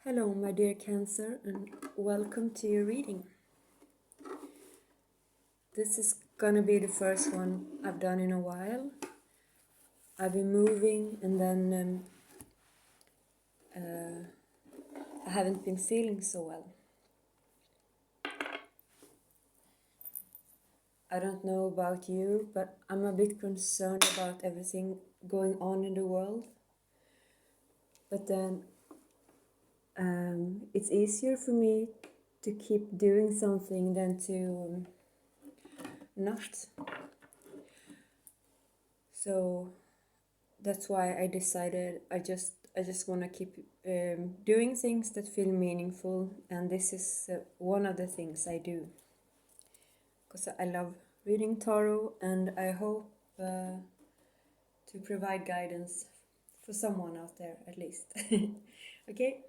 Hello, my dear Cancer, and welcome to your reading. This is gonna be the first one I've done in a while. I've been moving and then I haven't been feeling so well. I don't know about you, but I'm a bit concerned about everything going on in the world. But then it's easier for me to keep doing something than to not. So that's why I decided I just want to keep doing things that feel meaningful, and this is one of the things I do because I love reading tarot, and I hope to provide guidance for someone out there at least. Okay.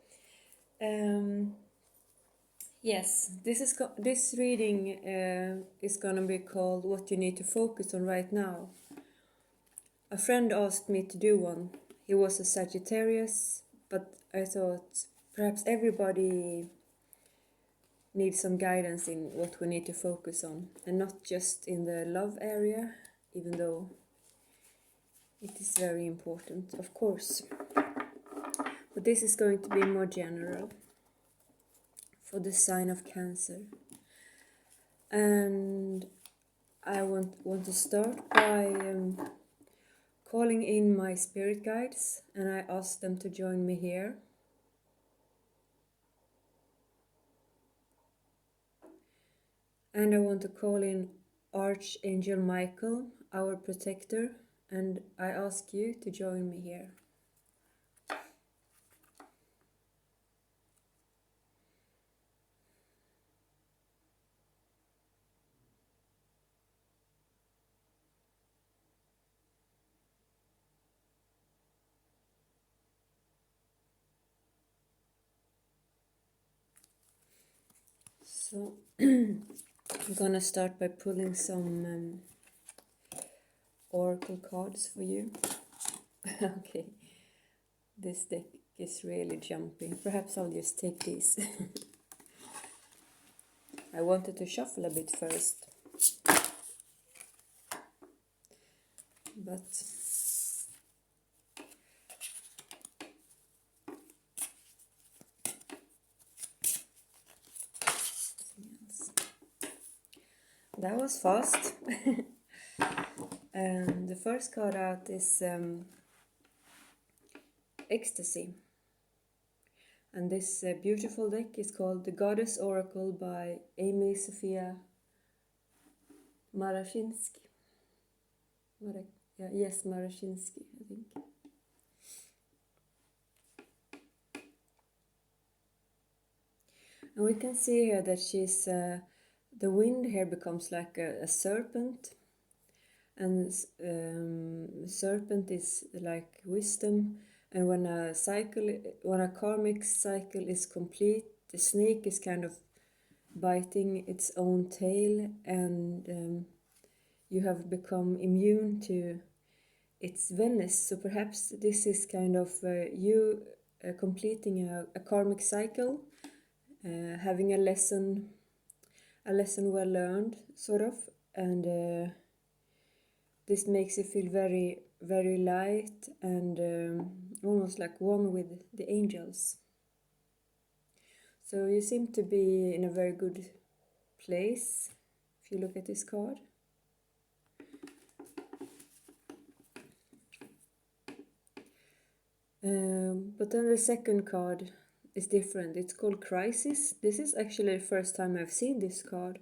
Yes, this reading is gonna be called "What You Need to Focus on Right Now." A friend asked me to do one. He was a Sagittarius, but I thought perhaps everybody needs some guidance in what we need to focus on, and not just in the love area, even though it is very important, of course. But this is going to be more general for the sign of Cancer. And I want to start by calling in my spirit guides, and I asked them to join me here. And I want to call in Archangel Michael, our protector, and I ask you to join me here. So I'm gonna start by pulling some oracle cards for you. Okay, this deck is really jumping. Perhaps I'll just take these. I wanted to shuffle a bit first, but that was fast. And the first card out is Ecstasy. And this beautiful deck is called The Goddess Oracle by Amy Sophia Marashinsky. Marashinsky, I think. And we can see here that she's, the wind here becomes like a serpent. And serpent is like wisdom. And when a karmic cycle is complete, the snake is kind of biting its own tail, and you have become immune to its venomous. So perhaps this is kind of you completing a karmic cycle, having a lesson well learned, sort of, and this makes you feel very, very light and almost like one with the angels. So you seem to be in a very good place if you look at this card. But then the second card is different. It's called Crisis. This is actually the first time I've seen this card.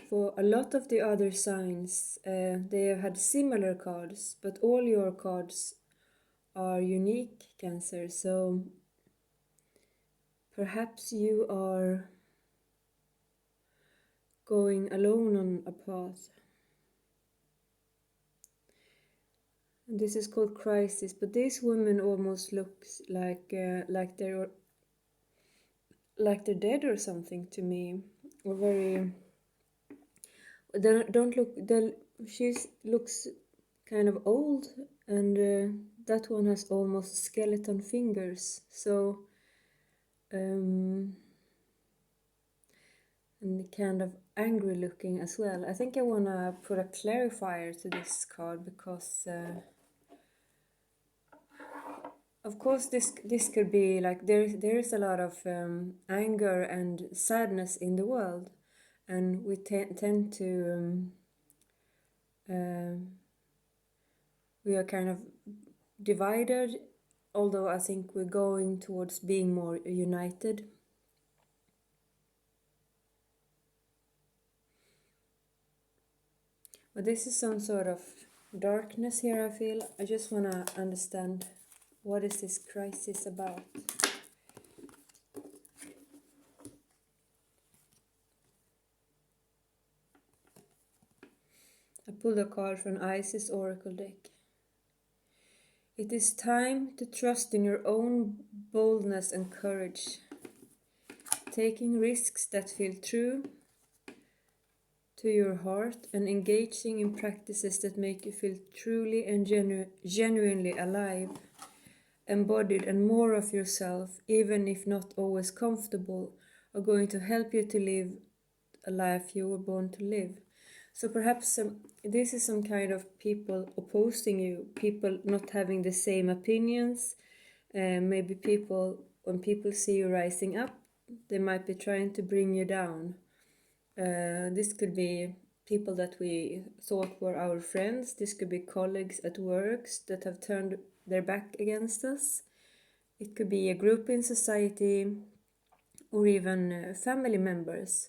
For a lot of the other signs, they have had similar cards, but all your cards are unique, Cancer. So perhaps you are going alone on a path. And this is called Crisis, but this woman almost looks like they're dead or something to me, or very. She looks kind of old, and that one has almost skeleton fingers. So and kind of angry looking as well. I think I want to put a clarifier to this card because of course this could be like there is a lot of anger and sadness in the world, and we tend to we are kind of divided, although I think we're going towards being more united. But this is some sort of darkness here, I feel. I just want to understand, what is this crisis about? I pulled a card from Isis Oracle deck. It is time to trust in your own boldness and courage, taking risks that feel true to your heart and engaging in practices that make you feel truly and genuinely alive, embodied, and more of yourself, even if not always comfortable, are going to help you to live a life you were born to live. So perhaps this is some kind of people opposing you, people not having the same opinions, maybe people, when people see you rising up, they might be trying to bring you down. This could be people that we thought were our friends. This could be colleagues at works that have turned their back against us. It could be a group in society, or even family members.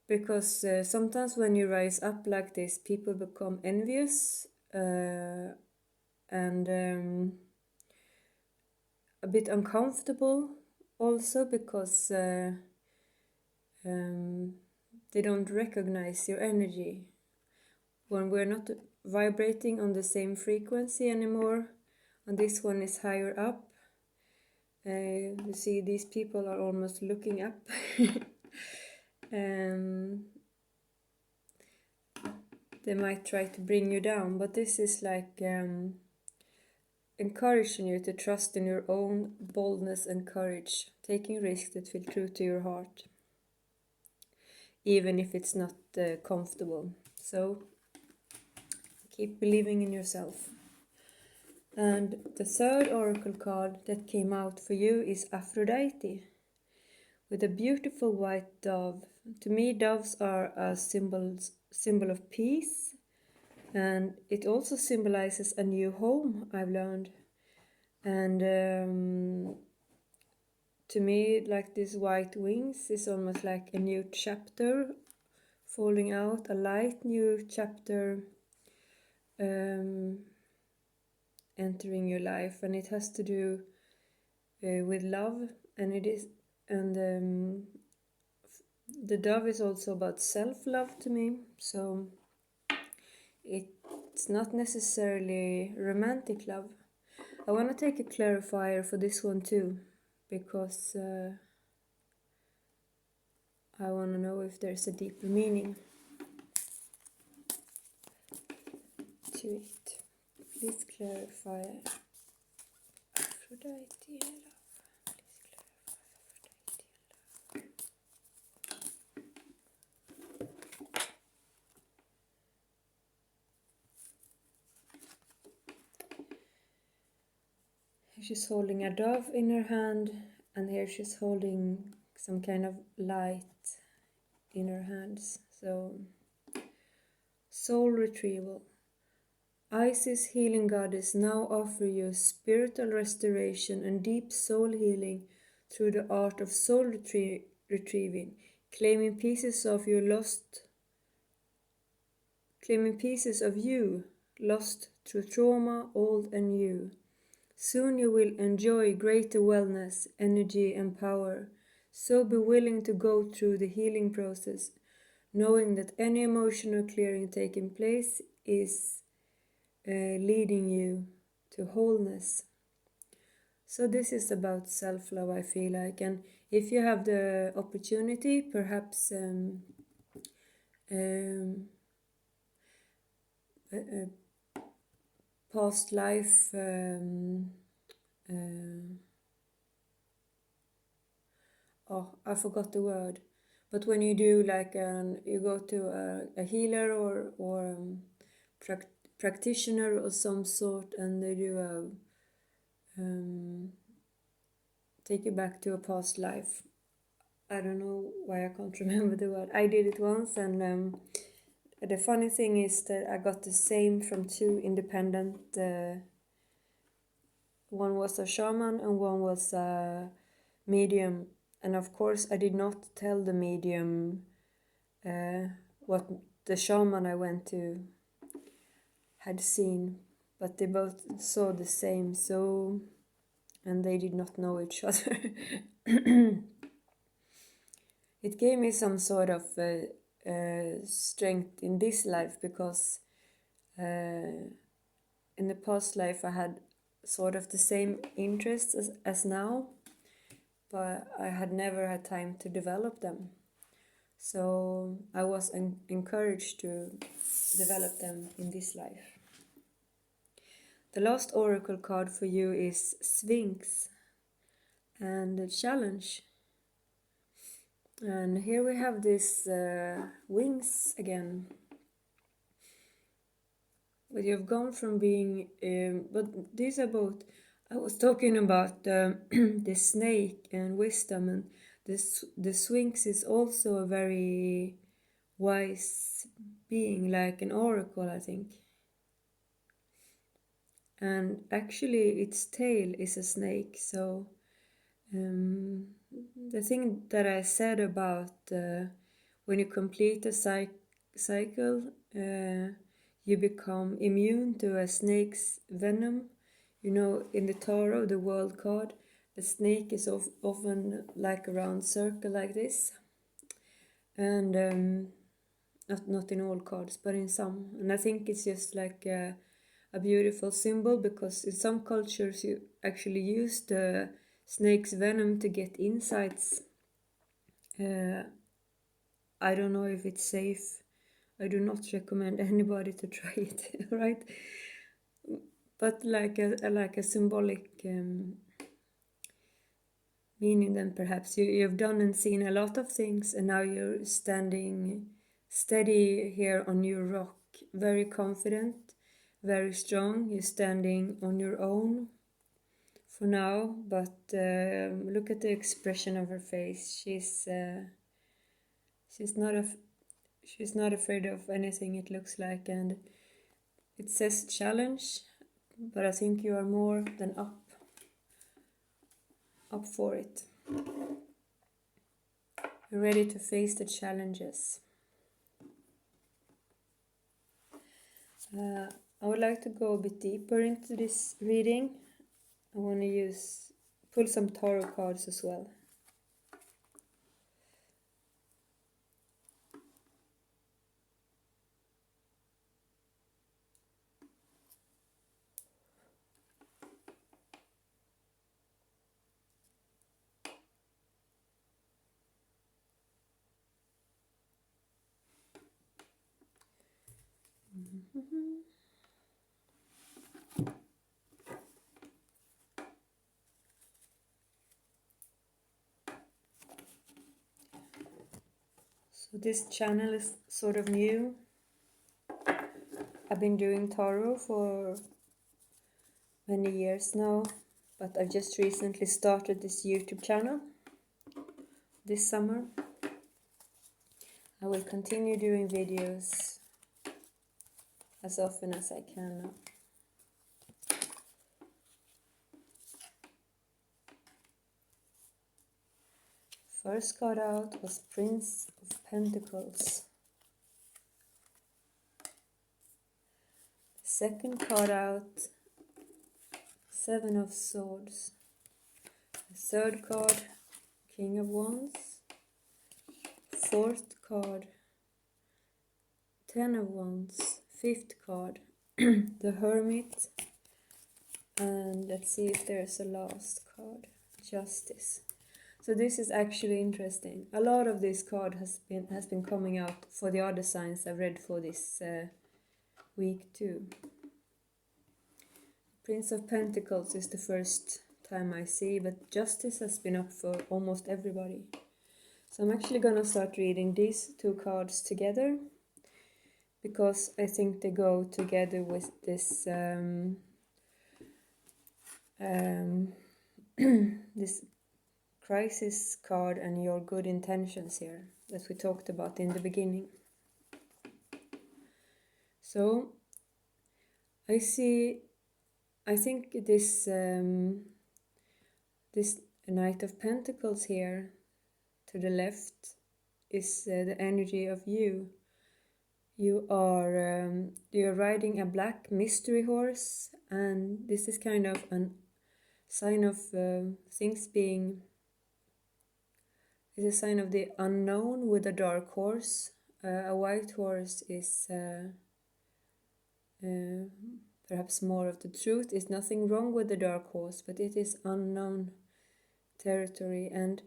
Because sometimes when you rise up like this, people become envious and a bit uncomfortable also, because they don't recognize your energy. When we're not vibrating on the same frequency anymore, and this one is higher up, you see these people are almost looking up. They might try to bring you down, but this is like encouraging you to trust in your own boldness and courage, taking risks that feel true to your heart, even if it's not comfortable. So keep believing in yourself. And the third oracle card that came out for you is Aphrodite, with a beautiful white dove. To me, doves are a symbol of peace, and it also symbolizes a new home, I've learned. And to me, like these white wings is almost like a new chapter falling out, a light new chapter entering your life, and it has to do with love, and it is, and the dove is also about self-love to me. So it's not necessarily romantic love. I want to take a clarifier for this one too, because I want to know if there's a deeper meaning to it. Please clarify Aphrodite and love. She's holding a dove in her hand, and here she's holding some kind of light in her hands. So, soul retrieval. Isis, healing goddess, now offer you spiritual restoration and deep soul healing through the art of soul retrieving, claiming pieces of you lost through trauma, old and new. Soon you will enjoy greater wellness, energy, and power. So be willing to go through the healing process, knowing that any emotional clearing taking place is leading you to wholeness. So this is about self-love, I feel like. And if you have the opportunity, perhaps past life I forgot the word. But when you do like you go to a healer or practitioner of some sort, and they do take you back to a past life. I don't know why I can't remember the word. I did it once, and the funny thing is that I got the same from two independent. One was a shaman and one was a medium. And of course, I did not tell the medium what the shaman I went to had seen, but they both saw the same. So, and they did not know each other. It gave me some sort of strength in this life, because in the past life I had sort of the same interests as now, but I had never had time to develop them. So I was encouraged to develop them in this life. The last oracle card for you is Sphinx and the challenge. And here we have this wings again. But you've gone from being, but these are both, I was talking about the snake and wisdom, and the Sphinx is also a very wise being, like an oracle, I think. And actually its tail is a snake, so the thing that I said about when you complete a cycle, you become immune to a snake's venom. You know, in the tarot, the world card, the snake is often like a round circle like this. And not in all cards, but in some. And I think it's just like a beautiful symbol, because in some cultures you actually use the snake's venom to get insights. I don't know if it's safe. I do not recommend anybody to try it, right? But like a symbolic meaning, then perhaps you've done and seen a lot of things, and now you're standing steady here on your rock, very confident, very strong. You're standing on your own for now, but look at the expression of her face. She's not afraid of anything, it looks like, and it says challenge, but I think you are more than up for it. You're ready to face the challenges. I would like to go a bit deeper into this reading. I want to pull some tarot cards as well. So this channel is sort of new. I've been doing tarot for many years now, but I've just recently started this YouTube channel this summer. I will continue doing videos as often as I can now. First card out was Prince of Pentacles. Second card out, Seven of Swords. The third card, King of Wands. Fourth card, Ten of Wands. Fifth card, the Hermit. And let's see if there's a last card, Justice. So this is actually interesting. A lot of this card has been coming out for the other signs I've read for this week too. Prince of Pentacles is the first time I see, but Justice has been up for almost everybody. So I'm actually gonna start reading these two cards together, because I think they go together with this this crisis card and your good intentions here that we talked about in the beginning. So I think this this Knight of Pentacles here to the left is the energy of you. You're riding a black mystery horse, and this is kind of a sign of things being. It's a sign of the unknown with a dark horse. A white horse is perhaps more of the truth. There's nothing wrong with the dark horse, but it is unknown territory, and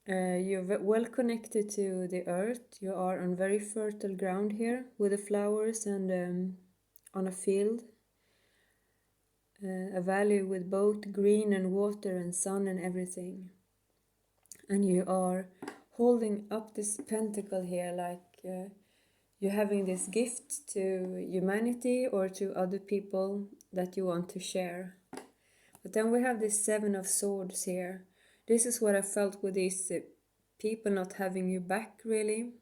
you're well connected to the earth. You are on very fertile ground here with the flowers, and on a field, a valley with both green and water and sun and everything. And you are holding up this pentacle here, like you're having this gift to humanity or to other people that you want to share. But then we have this Seven of Swords here. This is what I felt with these people not having you back, really.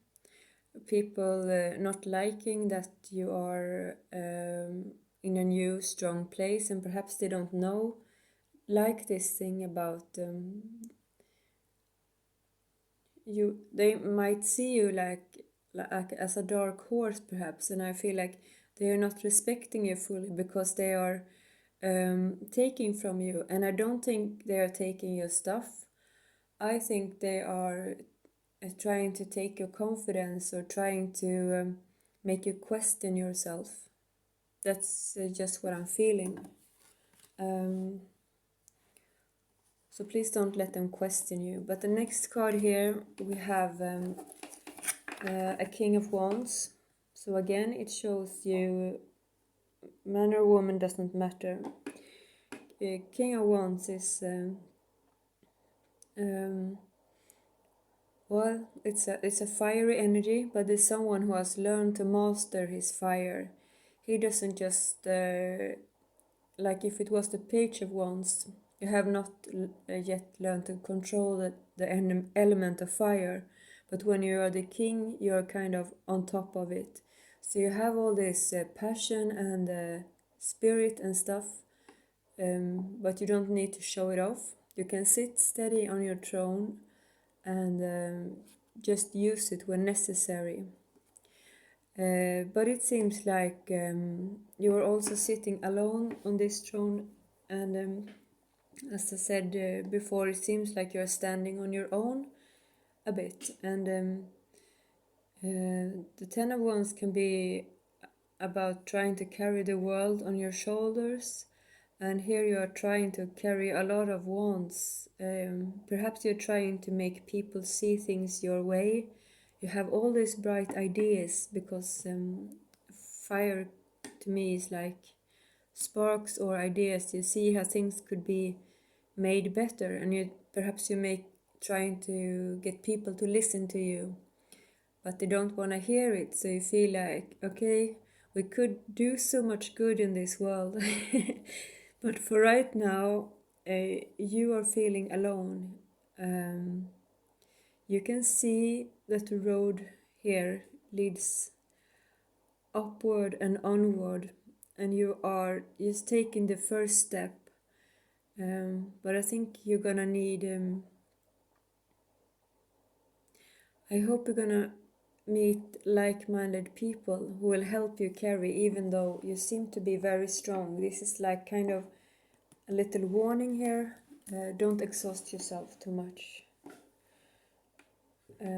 People not liking that you are in a new, strong place, and perhaps they don't know, like this thing about you. They might see you like as a dark horse, perhaps, and I feel like they are not respecting you fully because they are taking from you, and I don't think they are taking your stuff. I think they are trying to take your confidence or trying to make you question yourself. That's just what I'm feeling. So please don't let them question you. But the next card here, we have a King of Wands. So again, it shows you man or woman doesn't matter. King of Wands is well, it's a fiery energy, but it's someone who has learned to master his fire. He doesn't just like if it was the Page of Wands, you have not yet learned to control the element of fire, but when you are the king, you're kind of on top of it. So you have all this passion and spirit and stuff, but you don't need to show it off. You can sit steady on your throne and just use it when necessary. But it seems like you are also sitting alone on this throne, and as I said before, it seems like you're standing on your own a bit, and the Ten of Wands can be about trying to carry the world on your shoulders, and here you are trying to carry a lot of wands. Perhaps you're trying to make people see things your way. You have all these bright ideas, because fire to me is like sparks or ideas. You see how things could be made better, and perhaps you trying to get people to listen to you, but they don't want to hear it. So you feel like, okay, we could do so much good in this world, but for right now, you are feeling alone. You can see that the road here leads upward and onward, and you are just taking the first step. But I think you're gonna need. I hope you're gonna meet like-minded people who will help you carry, even though you seem to be very strong. This is like kind of a little warning here. Don't exhaust yourself too much. I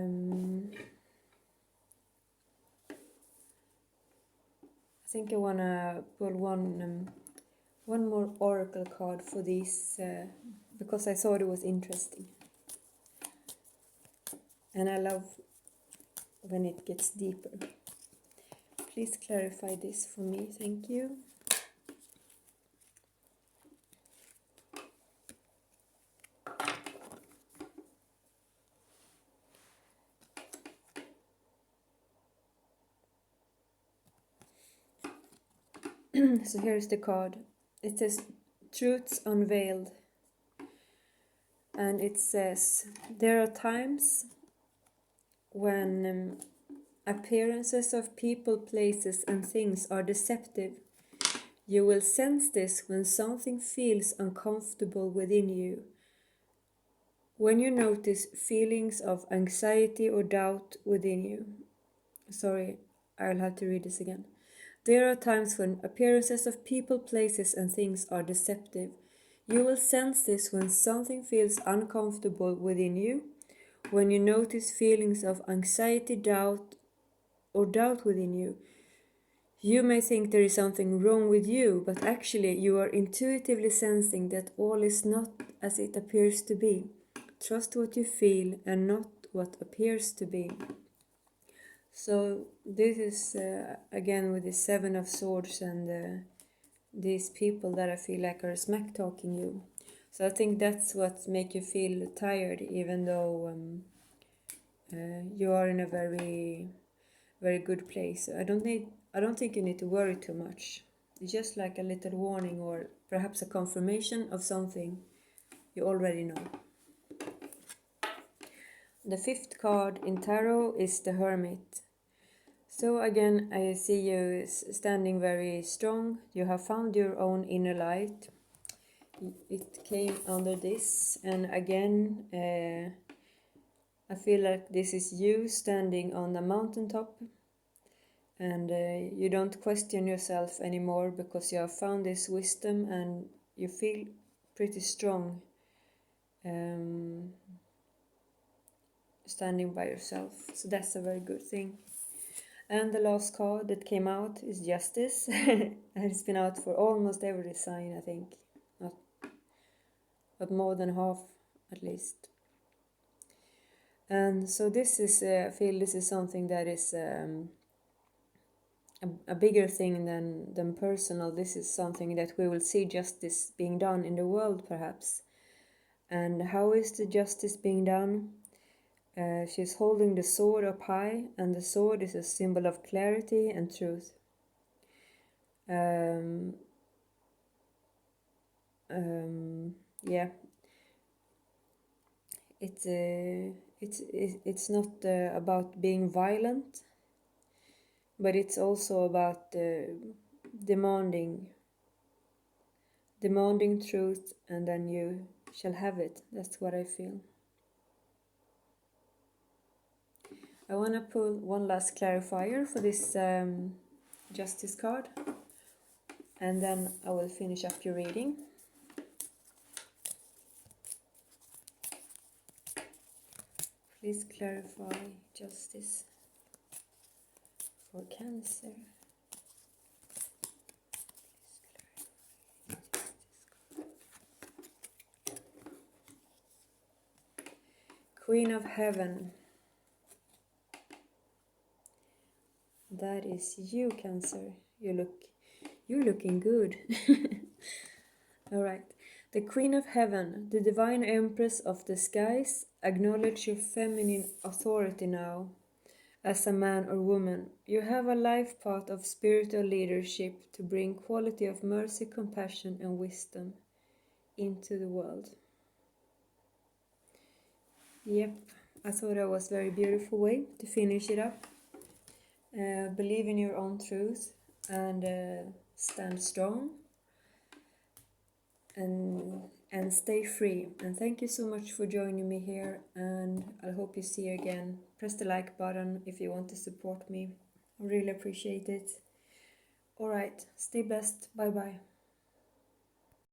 think I wanna pull one more oracle card for these because I thought it was interesting, and I love when it gets deeper. Please clarify this for me, thank you. So here's the card. It says Truths Unveiled. And it says, there are times when appearances of people, places and things are deceptive. You will sense this when something feels uncomfortable within you. When you notice feelings of anxiety or doubt within you. Sorry, I'll have to read this again. There are times when appearances of people, places and things are deceptive. You will sense this when something feels uncomfortable within you. When you notice feelings of anxiety, doubt within you. You may think there is something wrong with you, but actually you are intuitively sensing that all is not as it appears to be. Trust what you feel and not what appears to be. So this is again with the Seven of Swords and these people that I feel like are smack talking you. So I think that's what make you feel tired, even though you are in a very, very good place. I don't think you need to worry too much. It's just like a little warning or perhaps a confirmation of something you already know. The fifth card in tarot is the Hermit. So again, I see you standing very strong. You have found your own inner light. It came under this, and again, I feel like this is you standing on a mountaintop, and you don't question yourself anymore because you have found this wisdom and you feel pretty strong standing by yourself. So that's a very good thing. And the last card that came out is Justice. And it's been out for almost every sign, I think. But more than half, at least. And so this is, I feel this is something that is a bigger thing than personal. This is something that we will see justice being done in the world, perhaps. And how is the justice being done? She's holding the sword up high, and the sword is a symbol of clarity and truth. Yeah. It's not about being violent, but it's also about demanding truth, and then you shall have it. That's what I feel. I want to pull one last clarifier for this Justice card, and then I will finish up your reading. Please clarify justice for Cancer. Queen of Heaven. That is you, Cancer. You're looking good. All right. The Queen of Heaven, the Divine Empress of the Skies, acknowledge your feminine authority now. As a man or woman, you have a life path of spiritual leadership to bring quality of mercy, compassion and wisdom into the world. Yep, I thought that was a very beautiful way to finish it up. Believe in your own truth and stand strong and stay free. And thank you so much for joining me here, and I hope you see you again. Press the like button if you want to support me. I really appreciate it. Alright, stay blessed. Bye bye.